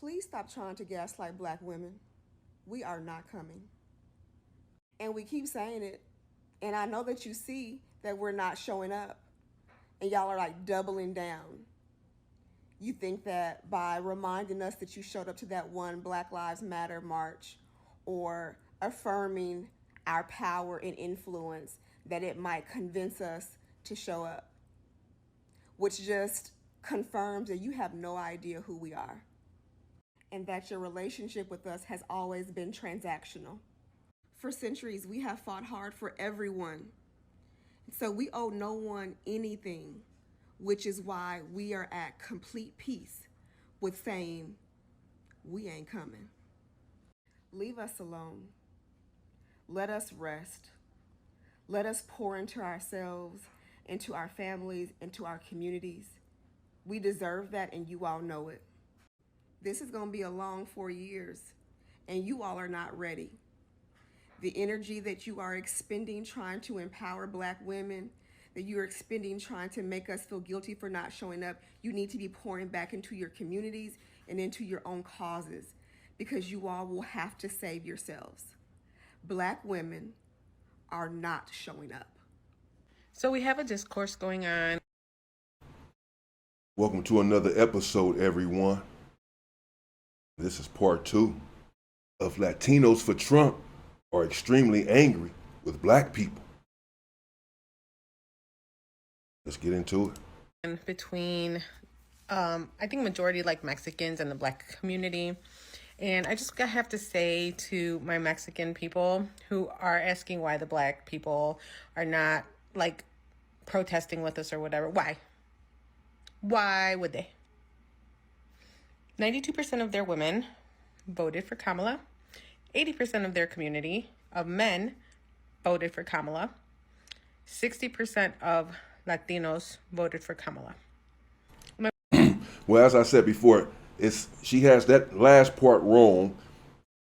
Please stop trying to gaslight black women. We are not coming. And we keep saying it. And I know that you see that we're not showing up. And y'all are like doubling down. You think that by reminding us that you showed up to that one Black Lives Matter march or affirming our power and influence, that it might convince us to show up, which just confirms that you have no idea who we are and that your relationship with us has always been transactional. For centuries, we have fought hard for everyone. So we owe no one anything, which is why we are at complete peace with saying, we ain't coming. Leave us alone. Let us rest. Let us pour into ourselves, into our families, into our communities. We deserve that, and you all know it. This is going to be a long 4 years, and you all are not ready. The energy that you are expending trying to empower black women, that you're expending trying to make us feel guilty for not showing up, you need to be pouring back into your communities and into your own causes, because you all will have to save yourselves. Black women are not showing up. So we have a discourse going on. Welcome to another episode, everyone. This is part 2 of Latinos for Trump are extremely angry with black people. Let's get into it. And between, I think majority like Mexicans and the black community. And I just have to say to my Mexican people who are asking why the black people are not like protesting with us or whatever. Why? Why would they? 92% of their women voted for Kamala. 80% of their community of men voted for Kamala. 60% of Latinos voted for Kamala. Well, as I said before, she has that last part wrong.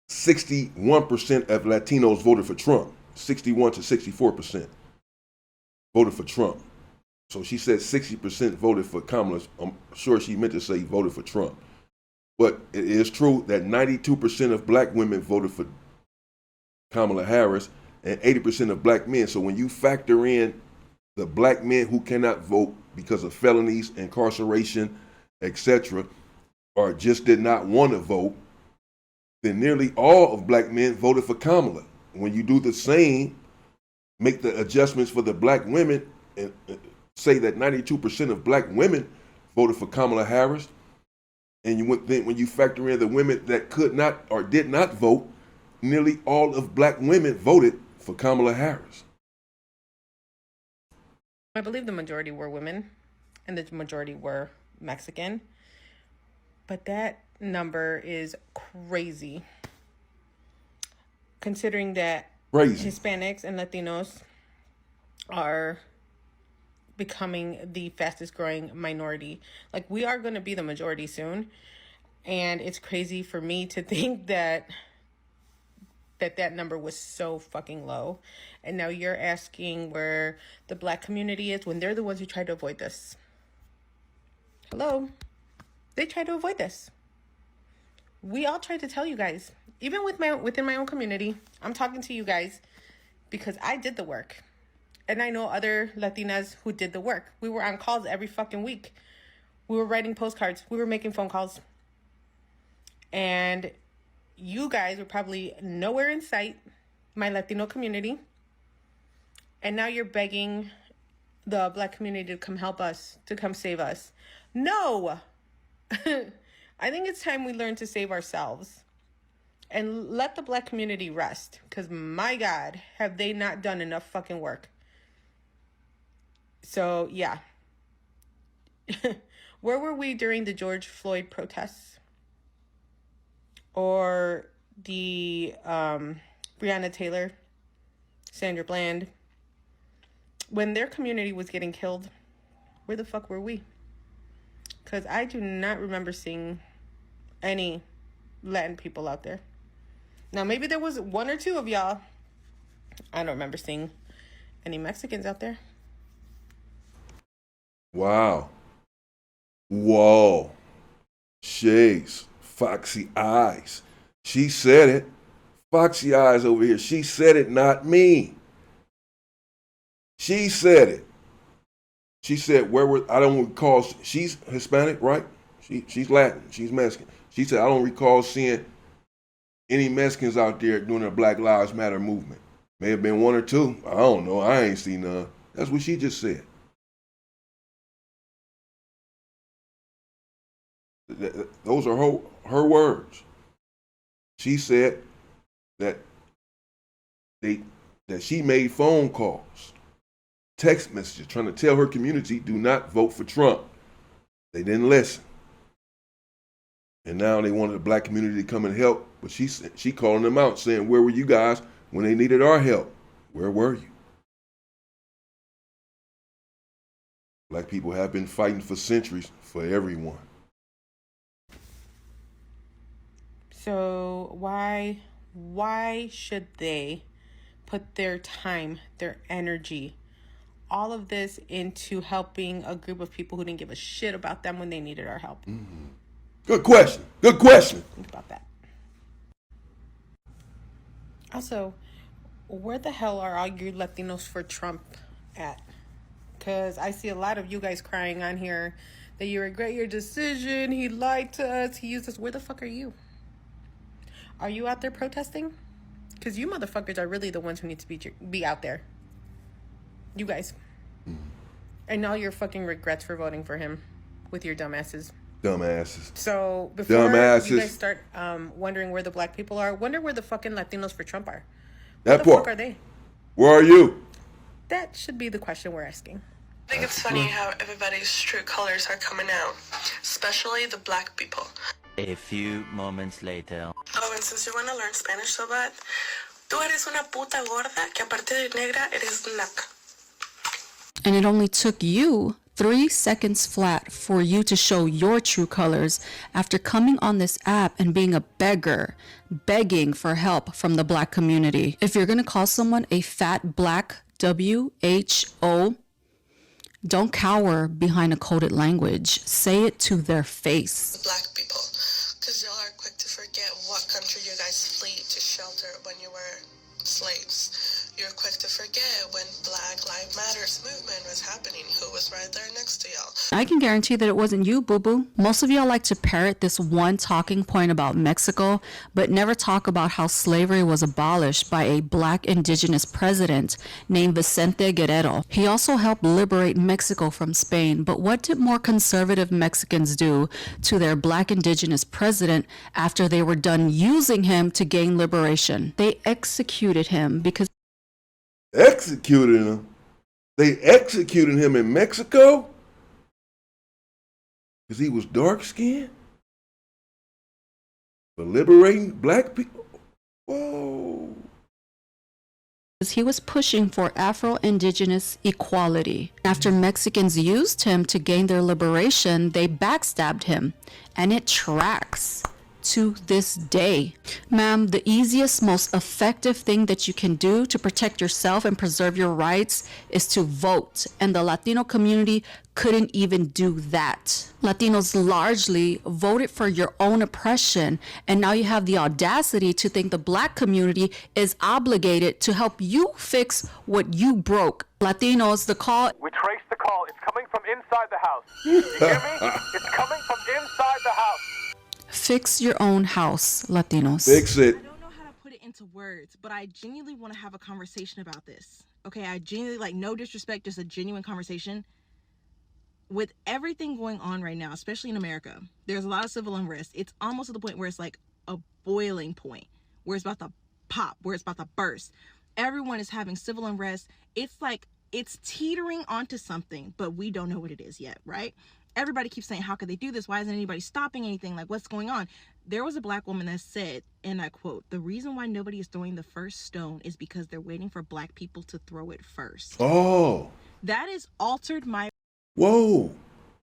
61% of Latinos voted for Trump. 61 to 64% voted for Trump. So she said 60% voted for Kamala. I'm sure she meant to say voted for Trump. But it is true that 92% of black women voted for Kamala Harris and 80% of black men. So when you factor in the black men who cannot vote because of felonies, incarceration, etc., or just did not want to vote, then nearly all of black men voted for Kamala. When you do the same, make the adjustments for the black women and say that 92% of black women voted for Kamala Harris, and when you factor in the women that could not or did not vote, nearly all of black women voted for Kamala Harris. I believe the majority were women and the majority were Mexican. But that number is crazy. Considering that Hispanics and Latinos are becoming the fastest growing minority. Like, we are going to be the majority soon. And it's crazy for me to think that number was so fucking low. And now you're asking where the black community is when they're the ones who tried to avoid this. Hello? They tried to avoid this. We all tried to tell you guys. Even within my own community, I'm talking to you guys because I did the work. And I know other Latinas who did the work. We were on calls every fucking week. We were writing postcards. We were making phone calls. And you guys were probably nowhere in sight, my Latino community. And now you're begging the black community to come help us, to come save us. No! I think it's time we learn to save ourselves. And let the black community rest. Because my God, have they not done enough fucking work. So, yeah. Where were we during the George Floyd protests? Or the Breonna Taylor, Sandra Bland? When their community was getting killed, where the fuck were we? Because I do not remember seeing any Latin people out there. Now, maybe there was one or two of y'all. I don't remember seeing any Mexicans out there. Wow. Whoa. Shades. Foxy Eyes. She said it. Foxy Eyes over here. She said it, not me. She said it. She said, I don't recall, she's Hispanic, right? She's Latin, she's Mexican. She said, I don't recall seeing any Mexicans out there doing the Black Lives Matter movement. May have been one or two. I don't know. I ain't seen none. That's what she just said. Those are her words. She said that she made phone calls, text messages, trying to tell her community, do not vote for Trump. They didn't listen. And now they wanted the black community to come and help, but she calling them out, saying, where were you guys when they needed our help? Where were you? Black people have been fighting for centuries for everyone. So why should they put their time, their energy, all of this into helping a group of people who didn't give a shit about them when they needed our help? Mm-hmm. Good question. Good question. Think about that. Also, where the hell are all you Latinos for Trump at? Because I see a lot of you guys crying on here that you regret your decision. He lied to us. He used us. Where the fuck are you? Are you out there protesting? Because you motherfuckers are really the ones who need to be out there. You guys. Mm. And all your fucking regrets for voting for him with your dumbasses. Dumbasses. So before you guys start wondering where the black people are, wonder where the fucking Latinos for Trump are. Where the fuck are they? Where are you? That should be the question we're asking. I think it's funny how everybody's true colors are coming out, especially the black people. A few moments later. Oh, and since you want to learn Spanish so bad, tú eres una puta gorda que aparte de negra eres naca. And it only took you 3 seconds flat for you to show your true colors after coming on this app and being a beggar, begging for help from the black community. If you're going to call someone a fat black WHO, don't cower behind a coded language. Say it to their face. Black people, because y'all are quick to forget what country you guys fled to shelter when you were slaves. You're quick to forget when Black Lives Matters movement was happening, who was right there next to y'all. I can guarantee that it wasn't you, boo-boo. Most of y'all like to parrot this one talking point about Mexico, but never talk about how slavery was abolished by a black indigenous president named Vicente Guerrero. He also helped liberate Mexico from Spain, but what did more conservative Mexicans do to their black indigenous president after they were done using him to gain liberation? They executed him because Executed him? They executed him in Mexico? Because he was dark-skinned? For liberating black people? Whoa. he was pushing for Afro-Indigenous equality. After Mexicans used him to gain their liberation, they backstabbed him, and it tracks to this day. Ma'am, the easiest, most effective thing that you can do to protect yourself and preserve your rights is to vote, and the Latino community couldn't even do that. Latinos largely voted for your own oppression, and now you have the audacity to think the Black community is obligated to help you fix what you broke. Latinos, the call... We traced the call. It's coming from inside the house. You hear me? It's coming from inside the house. Fix your own house, Latinos. Fix it. I don't know how to put it into words, but I genuinely want to have a conversation about this. Okay, I genuinely, like, no disrespect, just a genuine conversation. With everything going on right now, especially in America, there's a lot of civil unrest. It's almost to the point where it's like a boiling point, where it's about to pop, where it's about to burst. Everyone is having civil unrest. It's like it's teetering onto something, but we don't know what it is yet, right? Everybody keeps saying, how could they do this? Why isn't anybody stopping anything? Like, what's going on? There was a Black woman that said, and I quote, "The reason why nobody is throwing the first stone is because they're waiting for Black people to throw it first." Oh. That has altered my... Whoa.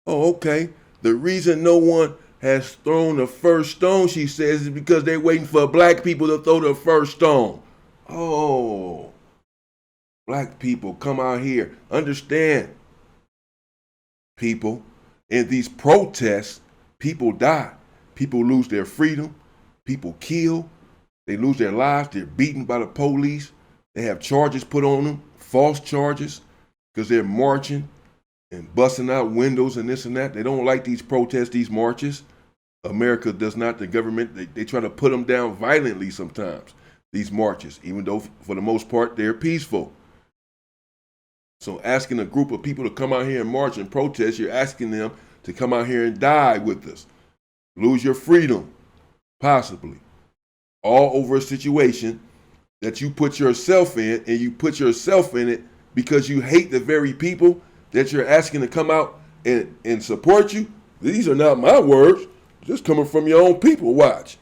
Oh, okay. The reason no one has thrown the first stone, she says, is because they're waiting for Black people to throw the first stone. Oh. Black people, come out here. Understand, people. In these protests, people die. People lose their freedom. People kill. They lose their lives. They're beaten by the police. They have charges put on them, false charges, because they're marching and busting out windows and this and that. They don't like these protests, these marches. America does not. The government, they try to put them down violently sometimes, these marches, even though for the most part they're peaceful. So asking a group of people to come out here and march and protest, you're asking them to come out here and die with us. Lose your freedom, possibly. All over a situation that you put yourself in, and you put yourself in it because you hate the very people that you're asking to come out and support you. These are not my words. Just coming from your own people. Watch.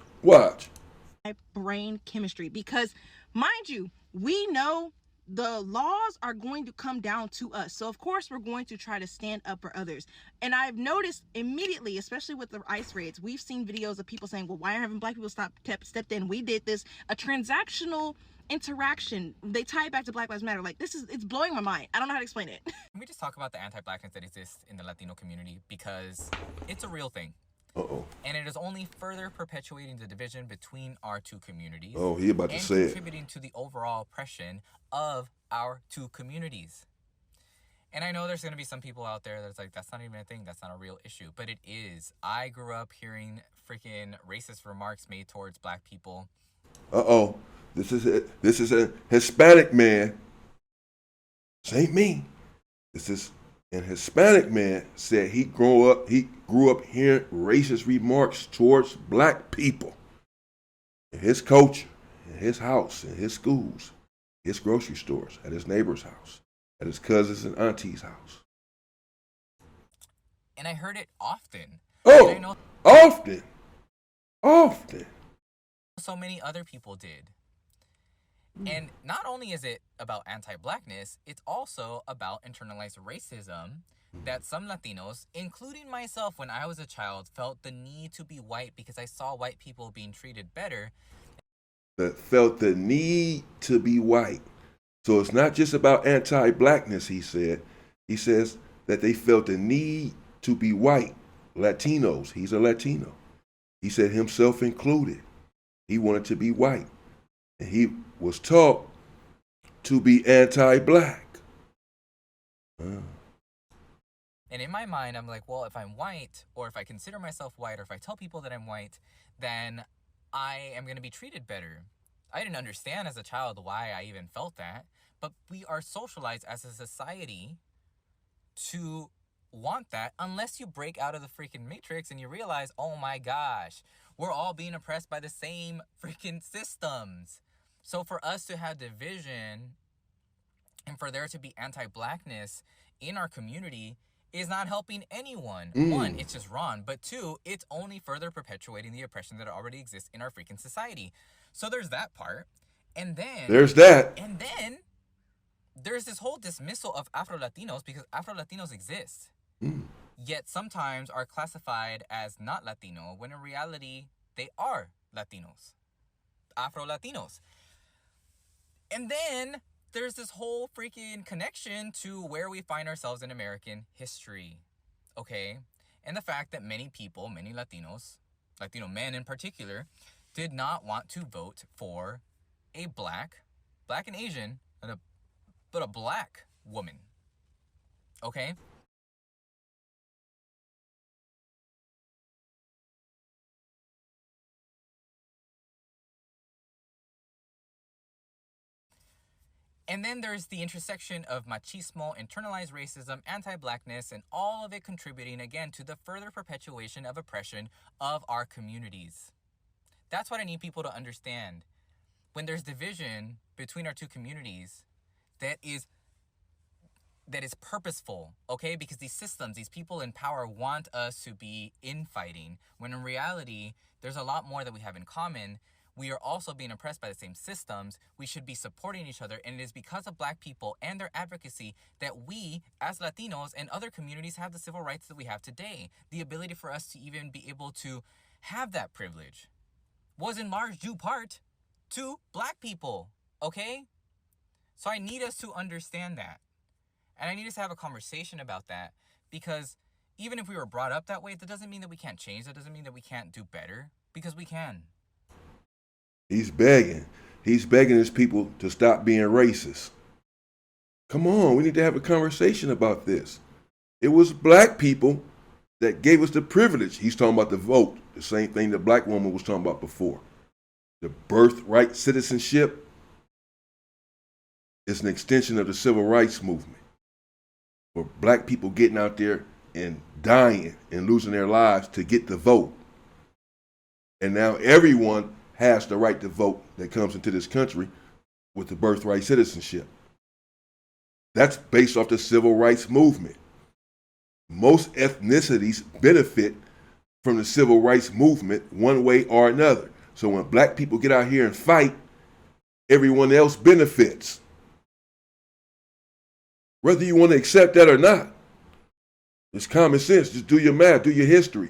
Brain chemistry, because mind you, we know the laws are going to come down to us, so of course we're going to try to stand up for others. And I've noticed immediately, especially with the ICE raids, we've seen videos of people saying, well, why haven't black people stepped in? We did this, a transactional interaction. They tie it back to Black Lives Matter. Like, it's blowing my mind. I don't know how to explain it. Can we just talk about the anti-blackness that exists in the Latino community? Because it's a real thing. Uh-oh. And it is only further perpetuating the division between our two communities. Oh, he about to say it. And contributing to the overall oppression of our two communities. And I know there's going to be some people out there that's like, that's not even a thing. That's not a real issue. But it is. I grew up hearing freaking racist remarks made towards black people. Uh-oh. This is a Hispanic man. This ain't me. This is an Hispanic man said he grew up hearing racist remarks towards black people in his culture, in his house, in his schools, his grocery stores, at his neighbor's house, at his cousins and auntie's house. And I heard it often. Oh, and I know often. So many other people did. And not only is it about anti-blackness, it's also about internalized racism that some Latinos, including myself when I was a child, felt the need to be white because I saw white people being treated better. That felt the need to be white. So it's not just about anti-blackness, he said. He says that they felt the need to be white. Latinos, he's a Latino. He said himself included. He wanted to be white. And he was taught to be anti-black. And in my mind, I'm like, well, if I'm white, or if I consider myself white, or if I tell people that I'm white, then I am going to be treated better. I didn't understand as a child why I even felt that, but we are socialized as a society to want that unless you break out of the freaking matrix and you realize, oh my gosh, we're all being oppressed by the same freaking systems. So for us to have division and for there to be anti-blackness in our community is not helping anyone. One, it's just wrong. But two, it's only further perpetuating the oppression that already exists in our freaking society. So there's that part. And then... there's that. And then there's this whole dismissal of Afro-Latinos because Afro-Latinos exist. Yet sometimes are classified as not Latino when in reality they are Latinos. Afro-Latinos. And then there's this whole freaking connection to where we find ourselves in American history, okay? And the fact that many people, many Latinos, Latino men in particular, did not want to vote for a black and Asian, but a black woman, okay? And then there's the intersection of machismo, internalized racism, anti-blackness, and all of it contributing, again, to the further perpetuation of oppression of our communities. That's what I need people to understand. When there's division between our two communities, that is purposeful, okay? Because these systems, these people in power want us to be infighting, when in reality, there's a lot more that we have in common. We are also being oppressed by the same systems. We should be supporting each other. And it is because of black people and their advocacy that we, as Latinos and other communities, have the civil rights that we have today. The ability for us to even be able to have that privilege was in large due part to black people, okay? So I need us to understand that. And I need us to have a conversation about that, because even if we were brought up that way, that doesn't mean that we can't change. That doesn't mean that we can't do better, because we can. He's begging. He's begging his people to stop being racist. Come on, we need to have a conversation about this. It was black people that gave us the privilege. He's talking about the vote, the same thing the black woman was talking about before. The birthright citizenship is an extension of the civil rights movement. For black people getting out there and dying and losing their lives to get the vote. And now everyone has the right to vote that comes into this country with the birthright citizenship. That's based off the civil rights movement. Most ethnicities benefit from the civil rights movement one way or another. So when black people get out here and fight, everyone else benefits. Whether you want to accept that or not. It's common sense. Just do your math, do your history.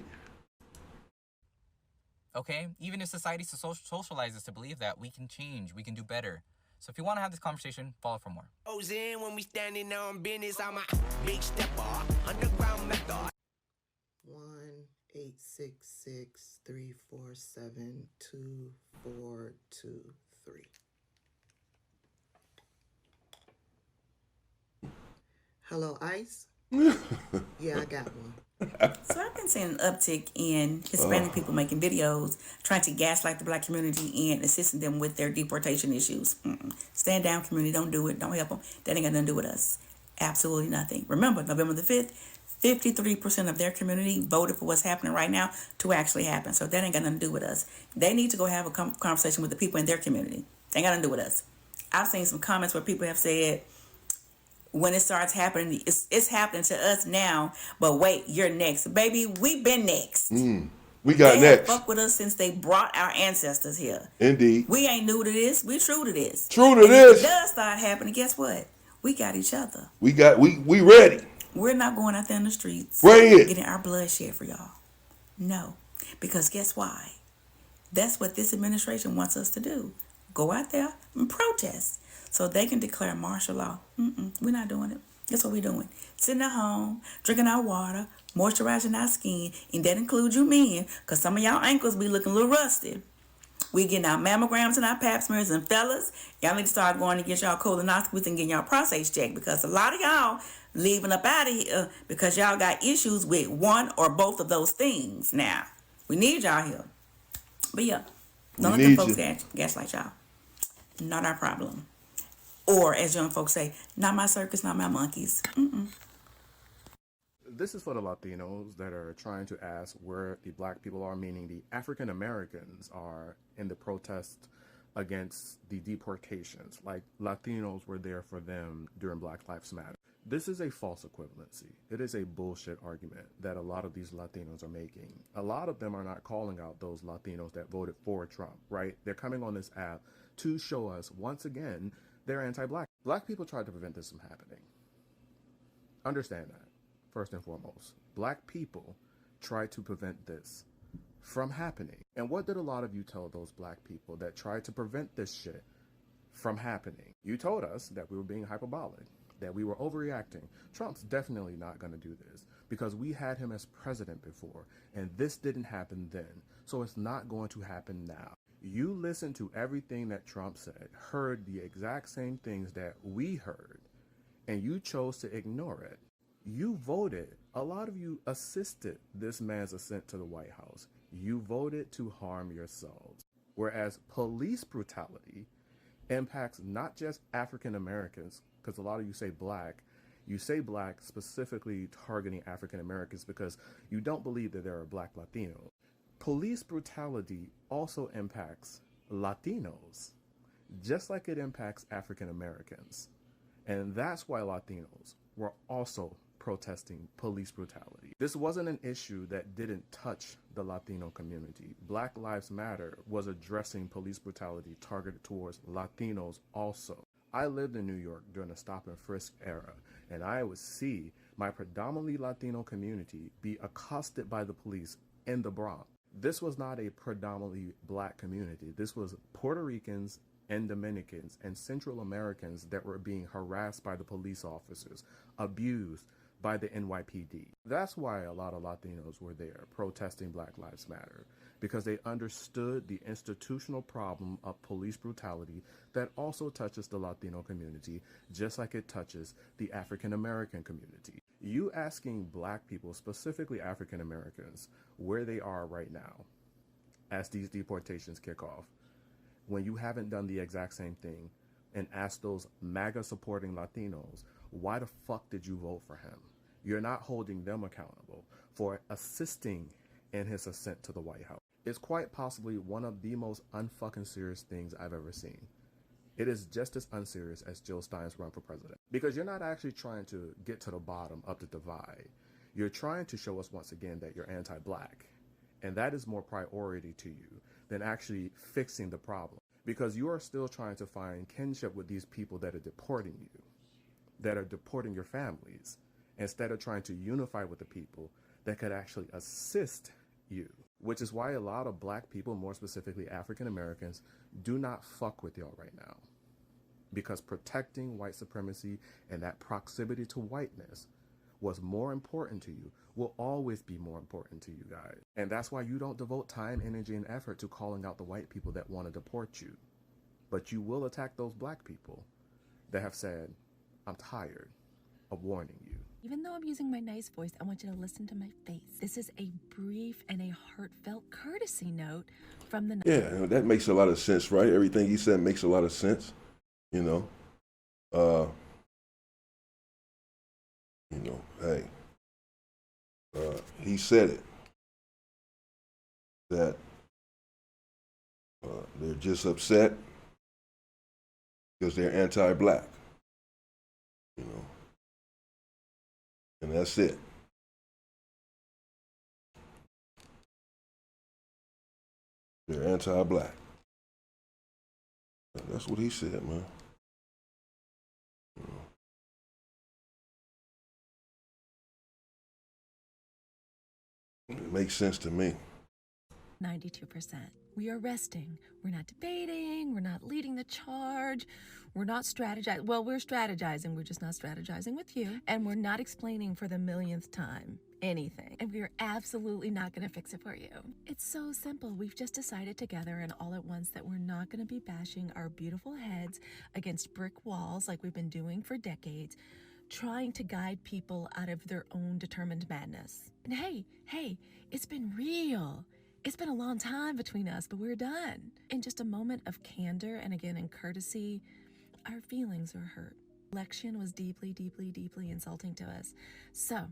Okay? Even if society socializes to believe that, we can change, we can do better. So if you want to have this conversation, follow for more. When we standing on business, I'm a big stepper, underground method. 1-866-347-2423. Hello, Ice? Yeah, I got one. So I've been seeing an uptick in Hispanic people making videos trying to gaslight the black community and assisting them with their deportation issues. Stand down, community. Don't do it. Don't help them. That ain't got nothing to do with us. Absolutely nothing. Remember, November the 5th, 53% of their community voted for what's happening right now to actually happen. So that ain't got nothing to do with us. They need to go have a conversation with the people in their community. Ain't got nothing to do with us. I've seen some comments where people have said, when it starts happening, it's happening to us now, but wait, you're next. Baby, we've been next. We got they next. They fuck with us since they brought our ancestors here. Indeed. We ain't new to this. We true to this. True to and this. If it does start happening, guess what? We got each other. We ready. We're not going out there in the streets getting our blood shed for y'all. No. Because guess why? That's what this administration wants us to do. Go out there and protest. So they can declare martial law. We're not doing it. That's what we're doing. Sitting at home, drinking our water, moisturizing our skin, and that includes you men, because some of y'all ankles be looking a little rusty. We getting our mammograms and our pap smears, and fellas, y'all need to start going to get y'all colonoscopies and getting y'all prostates checked, because a lot of y'all leaving up out of here because y'all got issues with one or both of those things now. We need y'all here. But yeah, don't let the folks gaslight y'all. Not our problem. Or, as young folks say, not my circus, not my monkeys. This is for the Latinos that are trying to ask where the black people are, meaning the African Americans are in the protest against the deportations. Like Latinos were there for them during Black Lives Matter. This is a false equivalency. It is a bullshit argument that a lot of these Latinos are making. A lot of them are not calling out those Latinos that voted for Trump, right? They're coming on this app to show us, once again, they're anti-black. Black people tried to prevent this from happening. Understand that, first and foremost. Black people tried to prevent this from happening. And what did a lot of you tell those black people that tried to prevent this shit from happening? You told us that we were being hyperbolic, that we were overreacting. Trump's definitely not going to do this because we had him as president before, and this didn't happen then. So it's not going to happen now. You listened to everything that Trump said, heard the exact same things that we heard, and you chose to ignore it. You voted. A lot of you assisted this man's ascent to the White House. You voted to harm yourselves. Whereas police brutality impacts not just African Americans, because a lot of you say black. You say black specifically targeting African Americans because you don't believe that there are black Latinos. Police brutality also impacts Latinos, just like it impacts African Americans. And that's why Latinos were also protesting police brutality. This wasn't an issue that didn't touch the Latino community. Black Lives Matter was addressing police brutality targeted towards Latinos also. I lived in New York during the stop and frisk era, and I would see my predominantly Latino community be accosted by the police in the Bronx. This was not a predominantly black community. This was Puerto Ricans and Dominicans and Central Americans that were being harassed by the police officers, abused, by the NYPD. That's why a lot of Latinos were there protesting Black Lives Matter, because they understood the institutional problem of police brutality that also touches the Latino community, just like it touches the African American community. You asking Black people, specifically African Americans, where they are right now as these deportations kick off, when you haven't done the exact same thing, and ask those MAGA supporting Latinos, why the fuck did you vote for him? You're not holding them accountable for assisting in his ascent to the White House. It's quite possibly one of the most unfucking serious things I've ever seen. It is just as unserious as Jill Stein's run for president. Because you're not actually trying to get to the bottom of the divide. You're trying to show us once again that you're anti-Black. And that is more priority to you than actually fixing the problem. Because you are still trying to find kinship with these people that are deporting you, that are deporting your families, instead of trying to unify with the people that could actually assist you. Which is why a lot of Black people, more specifically African Americans, do not fuck with y'all right now. Because protecting white supremacy and that proximity to whiteness was more important to you, will always be more important to you guys. And that's why you don't devote time, energy, and effort to calling out the white people that want to deport you. But you will attack those Black people that have said, I'm tired of warning you. Even though I'm using my nice voice, I want you to listen to my face. This is a brief and a heartfelt courtesy note from the... Yeah, that makes a lot of sense, right? Everything he said makes a lot of sense, you know. Hey, he said it, that they're just upset because they're anti-Black, you know, and that's it. They're anti-Black. That's what he said, man. It makes sense to me. 92%. We are resting. We're not debating. We're not leading the charge. We're not strategizing. Well, we're strategizing. We're just not strategizing with you. And we're not explaining for the millionth time anything. And we are absolutely not going to fix it for you. It's so simple. We've just decided together and all at once that we're not going to be bashing our beautiful heads against brick walls like we've been doing for decades, trying to guide people out of their own determined madness. And hey, it's been real. It's been a long time between us, but we're done. In just a moment of candor and again in courtesy, our feelings are hurt. Election was deeply, deeply, deeply insulting to us. So,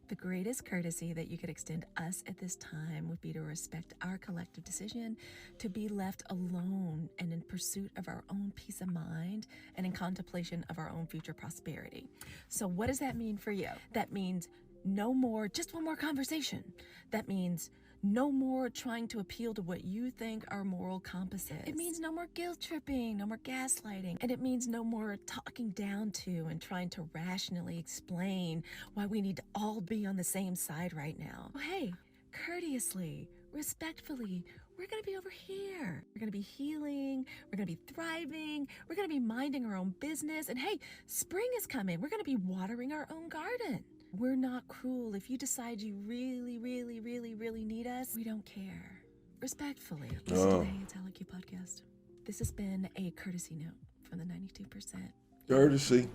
the greatest courtesy that you could extend us at this time would be to respect our collective decision to be left alone and in pursuit of our own peace of mind and in contemplation of our own future prosperity. So what does that mean for you? That means no more, just one more conversation. That means no more trying to appeal to what you think our moral compass is. It means no more guilt tripping, no more gaslighting, and it means no more talking down to and trying to rationally explain why we need to all be on the same side right now. Well, hey, courteously, respectfully, we're gonna be over here. We're gonna be healing, we're gonna be thriving, we're gonna be minding our own business, and hey, spring is coming. We're gonna be watering our own garden. We're not cruel. If you decide you really, really, really, really need us, we don't care. Respectfully. Listen to the Hey It's Alec You podcast. This has been a courtesy note from the 92%. Courtesy.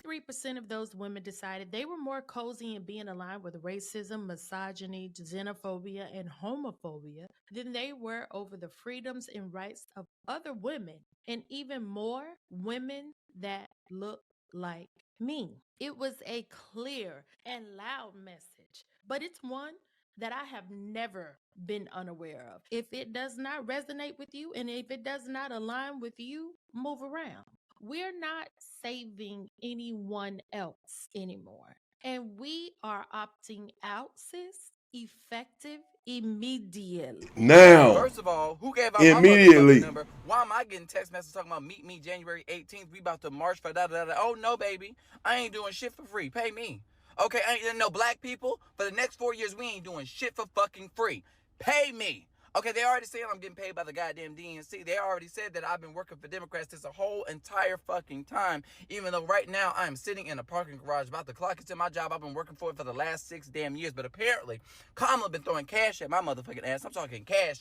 3% of those women decided they were more cozy in being aligned with racism, misogyny, xenophobia, and homophobia than they were over the freedoms and rights of other women, and even more women that look like me. It was a clear and loud message, but it's one that I have never been unaware of. If it does not resonate with you and if it does not align with you, move around. We're not saving anyone else anymore. And we are opting out, sis, effective immediately. Now. First of all, who gave out Immediately. my motherfucking number? Why am I getting text messages talking about meet me January 18th? We about to march for da-da-da-da. Oh, no, baby. I ain't doing shit for free. Pay me. Okay, I ain't no Black people. For the next 4 years, we ain't doing shit for fucking free. Pay me. Okay, they already said I'm getting paid by the goddamn DNC. They already said that I've been working for Democrats this whole entire fucking time, even though right now I am sitting in a parking garage about to clock into my job. I've been working for it for the last 6 damn years, but apparently Kamala been throwing cash at my motherfucking ass. I'm talking cash.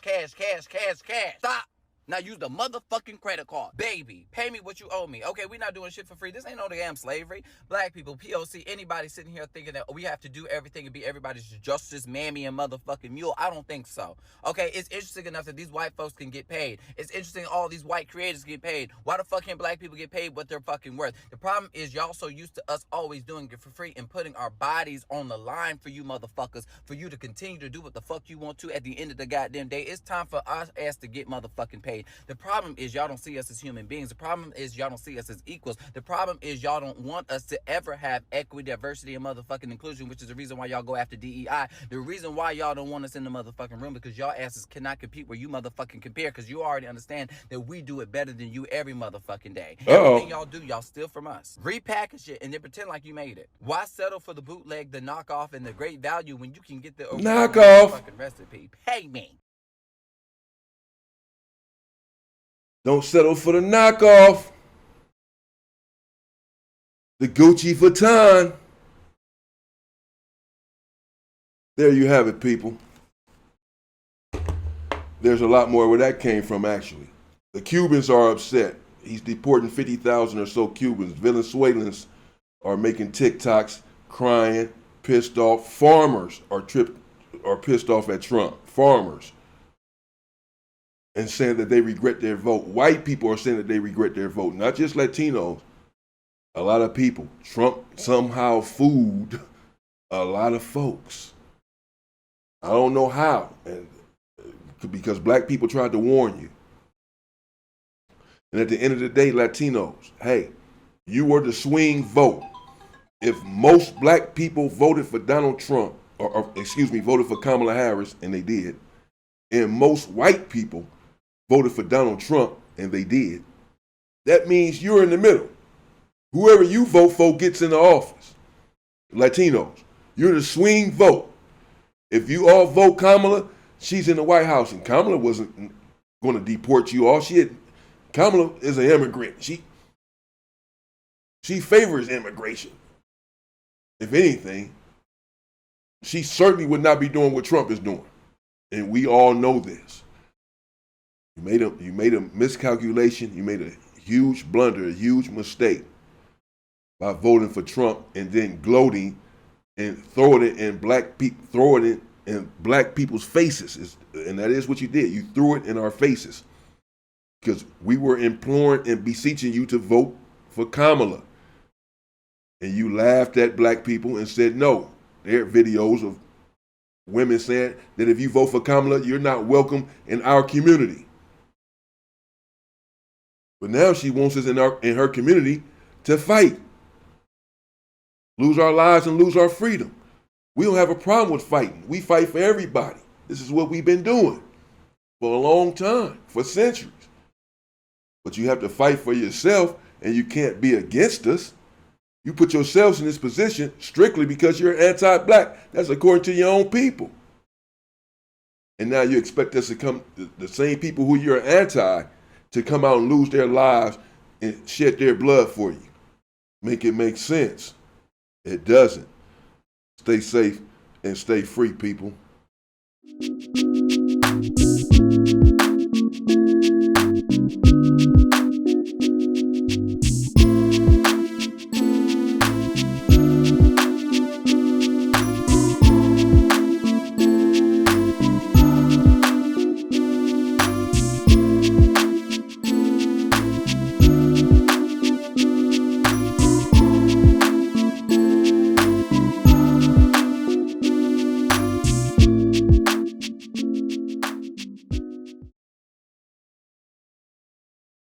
Stop. Now use the motherfucking credit card. Baby, pay me what you owe me. Okay, we not doing shit for free. This ain't no damn slavery. Black people, POC, anybody sitting here thinking that we have to do everything and be everybody's justice, mammy, and motherfucking mule. I don't think so. Okay, it's interesting enough that these white folks can get paid. It's interesting all these white creators get paid. Why the fuck can't black people get paid what they're fucking worth? The problem is y'all so used to us always doing it for free and putting our bodies on the line for you motherfuckers, for you to continue to do what the fuck you want to at the end of the goddamn day. It's time for us ass to get motherfucking paid. The problem is y'all don't see us as human beings. The problem is y'all don't see us as equals. The problem is y'all don't want us to ever have equity, diversity, and motherfucking inclusion, which is the reason why y'all go after DEI. The reason why y'all don't want us in the motherfucking room, because y'all asses cannot compete where you motherfucking compare, because you already understand that we do it better than you every motherfucking day. Everything y'all do, y'all steal from us. Repackage it and then pretend like you made it. Why settle for the bootleg, the knockoff, and the great value when you can get the knockoff fucking recipe? Pay me. Don't settle for the knockoff. The Gucci Vuitton. There you have it, people. There's a lot more where that came from, actually. The Cubans are upset. He's deporting 50,000 or so Cubans. Venezuelans are making TikToks, crying, pissed off. Farmers are pissed off at Trump. Farmers. And saying that they regret their vote. White people are saying that they regret their vote, not just Latinos. A lot of people. Trump somehow fooled a lot of folks. I don't know how, and because black people tried to warn you. And at the end of the day, Latinos, hey, you were the swing vote. If most black people voted for Donald Trump, voted for Kamala Harris, and they did, and most white people voted for Donald Trump, and they did, that means you're in the middle. Whoever you vote for gets in the office. Latinos, you're the swing vote. If you all vote Kamala, she's in the White House, and Kamala wasn't going to deport you all. Kamala is an immigrant. She favors immigration. If anything, she certainly would not be doing what Trump is doing, and we all know this. You made a miscalculation. You made a huge blunder, a huge mistake by voting for Trump and then gloating and throwing it in black people's faces. And that is what you did. You threw it in our faces because we were imploring and beseeching you to vote for Kamala. And you laughed at black people and said no. There are videos of women saying that if you vote for Kamala, you're not welcome in our community. But now she wants us in her community to fight. Lose our lives and lose our freedom. We don't have a problem with fighting. We fight for everybody. This is what we've been doing for a long time, for centuries. But you have to fight for yourself, and you can't be against us. You put yourselves in this position strictly because you're anti-black. That's according to your own people. And now you expect us to come, the same people who you're anti, to come out and lose their lives and shed their blood for you. Make it make sense. It doesn't. Stay safe and stay free, people.